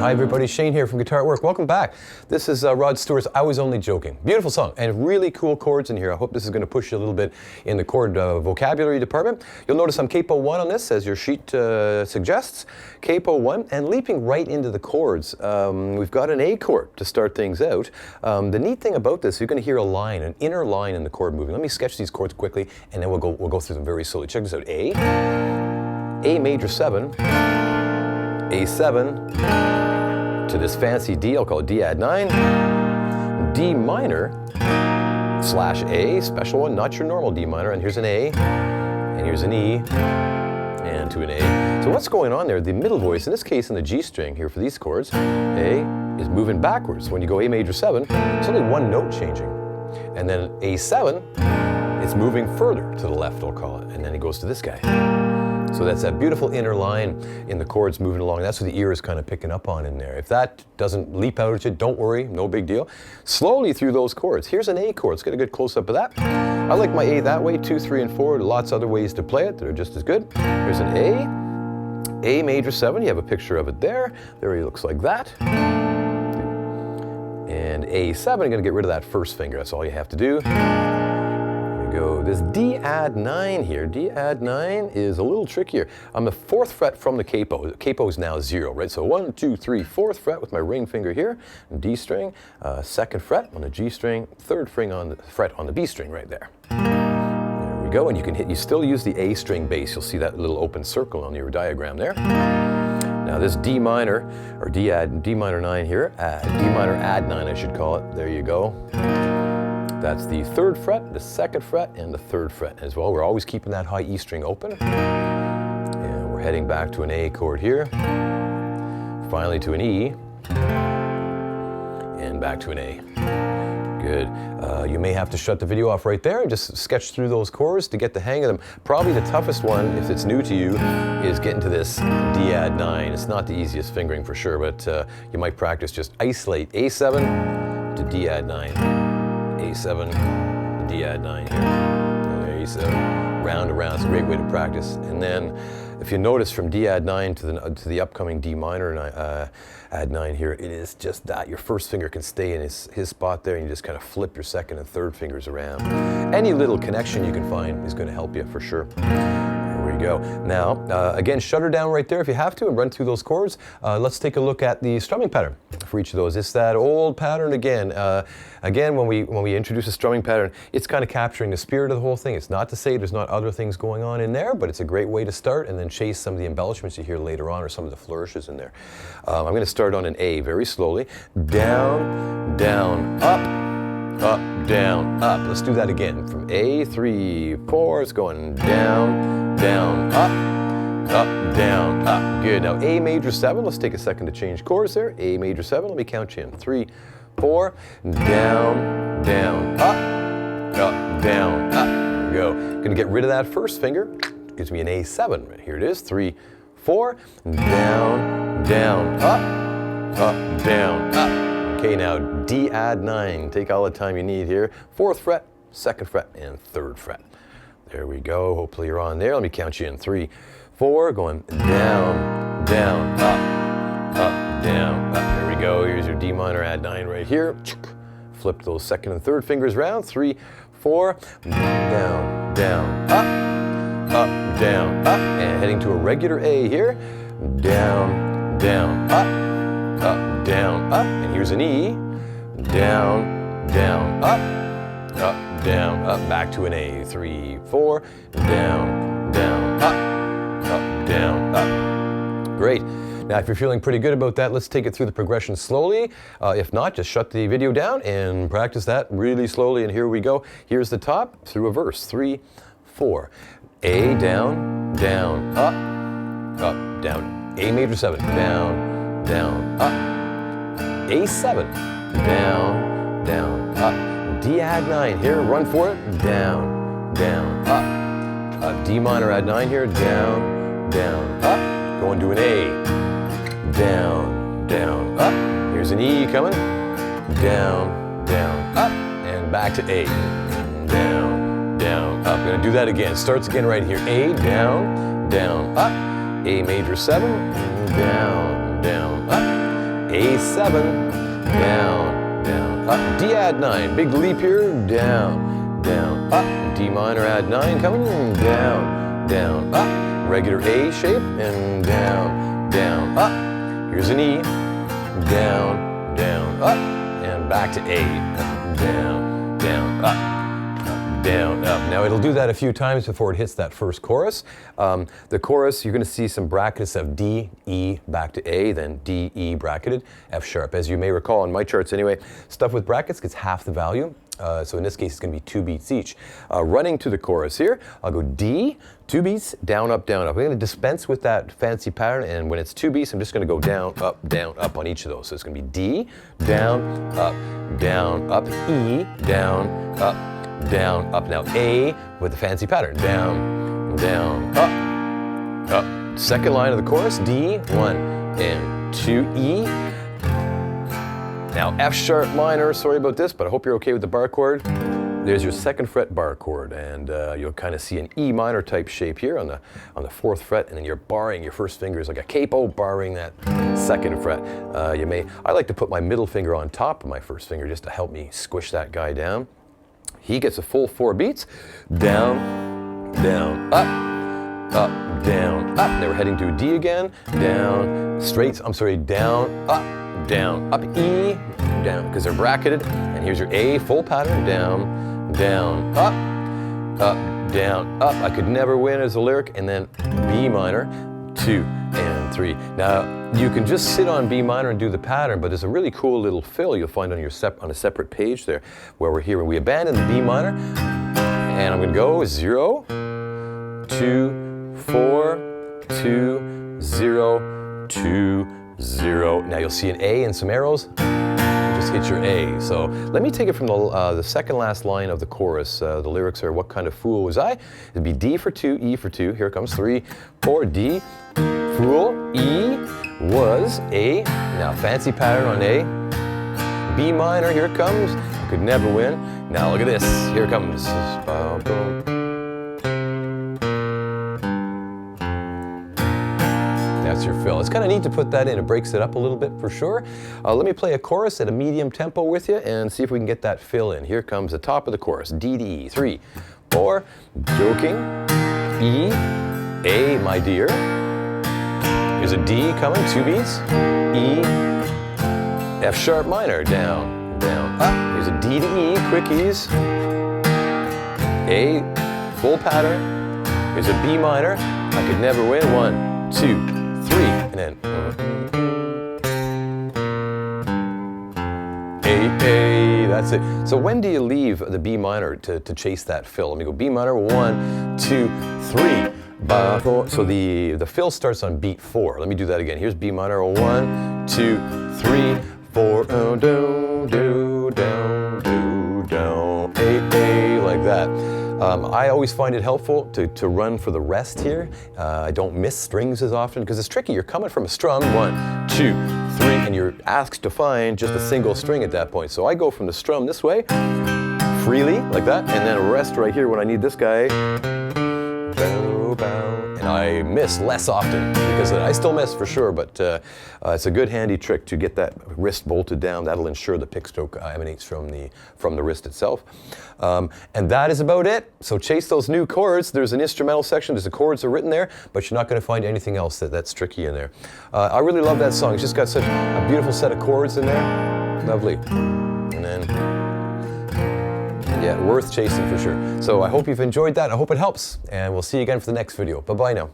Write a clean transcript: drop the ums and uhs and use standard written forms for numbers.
Hi everybody, Shane here from Guitar at Work. Welcome back. This is Rod Stewart's I Was Only Joking. Beautiful song and really cool chords in here. I hope this is going to push you a little bit in the chord vocabulary department. You'll notice I'm capo 1 on this, as your sheet suggests. Capo 1, and leaping right into the chords. We've got an A chord to start things out. The neat thing about this, you're going to hear a line, an inner line in the chord moving. Let me sketch these chords quickly and then we'll go through them very slowly. Check this out. A major 7, A7, to this fancy D, I'll call it D add 9, D minor slash A, special one, not your normal D minor, and here's an A, and here's an E, and to an A. So what's going on there? The middle voice, in this case in the G string here for these chords, A is moving backwards. When you go A major 7, it's only one note changing. And then A7, it's moving further to the left, I'll call it, and then it goes to this guy. So that's that beautiful inner line in the chords moving along. That's what the ear is kind of picking up on in there. If that doesn't leap out at you, don't worry, no big deal. Slowly through those chords. Here's an A chord. Let's get a good close-up of that. I like my A that way, 2, 3, and 4. Lots of other ways to play it that are just as good. Here's an A major 7. You have a picture of it there. There he looks like that. And A7, I'm going to get rid of that first finger. That's all you have to do. Go. This D add 9 here, D add 9 is a little trickier. I'm the 4th fret from the capo. The capo is now 0, right? So 1, 2, 3, 4th fret with my ring finger here, D string, 2nd fret on the G string, 3rd fret on the B string right there. There we go, and you still use the A string bass. You'll see that little open circle on your diagram there. Now this D minor, or D minor 9 here, D minor add 9 I should call it. There you go. That's the 3rd fret, the 2nd fret, and the 3rd fret as well. We're always keeping that high E string open. And we're heading back to an A chord here. Finally to an E. And back to an A. Good. You may have to shut the video off right there and just sketch through those chords to get the hang of them. Probably the toughest one, if it's new to you, is getting to this D add 9. It's not the easiest fingering for sure, but you might practice just isolate A7 to D add 9. A7, D add 9 here, and A7, round and round. It's a great way to practice. And then, if you notice from D add 9 to the upcoming D minor add 9 here, it is just that. Your first finger can stay in his spot there, and you just kind of flip your 2nd and 3rd fingers around. Any little connection you can find is going to help you for sure. There we go. Now, again, shut her down right there if you have to and run through those chords. Let's take a look at the strumming pattern for each of those. It's that old pattern again. Again, when we introduce a strumming pattern, it's kind of capturing the spirit of the whole thing. It's not to say there's not other things going on in there, but it's a great way to start and then chase some of the embellishments you hear later on or some of the flourishes in there. I'm going to start on an A very slowly. Down, down, up, down, up. Let's do that again. From A, 3, 4, it's going down, down, up, down, up. Good. Now A major 7, let's take a second to change chords there. A major 7, let me count you in. 3, 4, down, down, up, down, up. There we go. Gonna get rid of that first finger. Gives me an A7. Right here it is. 3, 4, down, down, up, down, up. Okay, now D add 9. Take all the time you need here. 4th fret, 2nd fret, and 3rd fret. There we go. Hopefully you're on there. Let me count you in. 3, 4, going down, down, up, down, up. There we go. Here's your D minor add 9 right here. Flip those 2nd and 3rd fingers around. 3, 4, down, down, up, down, up. And heading to a regular A here. Down, down, up, down, up. And here's an E. Down, down, up, down, up. Back to an A. 3, 4, down, down, up, down, up. Great. Now, if you're feeling pretty good about that, let's take it through the progression slowly. If not, just shut the video down and practice that really slowly. And here we go. Here's the top through a verse. 3, 4. A, down, down, up, down. A major 7, down, down, up. A7, down, down, up. D add 9 here, run for it. Down, down, up. D minor add 9 here, down, down, up. Going to an A. Down, down, up. Here's an E coming. Down, down, up. And back to A. Down, down, up. Gonna do that again. Starts again right here. A, down, down, up. A major 7. Down, down, up. A7, down, down, up, D add 9, big leap here, down, down, up, D minor add 9, coming down, down, up, regular A shape, and down, down, up, here's an E, down, down, up, and back to A, down, down, up, down, up. Now it'll do that a few times before it hits that first chorus. The chorus, you're going to see some brackets of D, E, back to A, then D, E, bracketed, F sharp. As you may recall on my charts anyway, stuff with brackets gets half the value. So in this case, it's going to be 2 beats each. Running to the chorus here, I'll go D, 2 beats, down, up, down, up. I'm going to dispense with that fancy pattern, and when it's 2 beats, I'm just going to go down, up on each of those. So it's going to be D, down, up, E, down, up, down, up. Now A with the fancy pattern, down, down, up, up. Second line of the chorus, D, 1 and 2, E. Now F sharp minor, sorry about this, but I hope you're okay with the bar chord. There's your 2nd fret bar chord, and you'll kind of see an E minor type shape here on the 4th fret, and then you're barring your first finger is like a capo, barring that 2nd fret. I like to put my middle finger on top of my first finger just to help me squish that guy down. He gets a full 4 beats, down, down, up, down, up. Now we're heading to a D again, down, down, up, E, down, because they're bracketed. And here's your A, full pattern, down, down, up, down, up. I could never win as a lyric, and then B minor, 2 and 3. Now, you can just sit on B minor and do the pattern, but there's a really cool little fill you'll find on your on a separate page there, where we're here. We abandon the B minor, and I'm going to go 0, 2, 4, 2, 0, 2, 0. Now you'll see an A and some arrows. Just hit your A. So let me take it from the second last line of the chorus. The lyrics are, what kind of fool was I? It'd be D for 2, E for 2. Here it comes, 3, 4, D, fool, E was A. Now fancy pattern on A. B minor, here it comes. I could never win. Now look at this. Here it comes. That's your fill. It's kind of neat to put that in. It breaks it up a little bit for sure. Let me play a chorus at a medium tempo with you and see if we can get that fill in. Here comes the top of the chorus. D to E. 3, 4, joking. E, A, my dear. Here's a D coming, 2 beats. E, F sharp minor, down, down, up. Here's a D to E, quickies. A, full pattern. Here's a B minor. I could never win. 1, 2, 3, and then A, that's it. So when do you leave the B minor to chase that fill? Let me go B minor, 1, 2, 3. So the fill starts on beat 4. Let me do that again. Here's B minor, 1, 2, 3, 4, do, do, down, do, down, A, like that. I always find it helpful to run for the rest here. I don't miss strings as often because it's tricky. You're coming from a strum, 1, 2, 3, and you're asked to find just a single string at that point. So I go from the strum this way, freely, like that, and then rest right here when I need this guy. Bow, bow. And I miss less often because I still miss for sure, but it's a good handy trick to get that wrist bolted down. That'll ensure the pick stroke emanates from the wrist itself. And that is about it. So chase those new chords. There's an instrumental section. There's the chords are written there, but you're not going to find anything else that's tricky in there. I really love that song. It's just got such a beautiful set of chords in there. Lovely. And then, yeah, worth chasing for sure. So I hope you've enjoyed that. I hope it helps. And we'll see you again for the next video. Bye-bye now.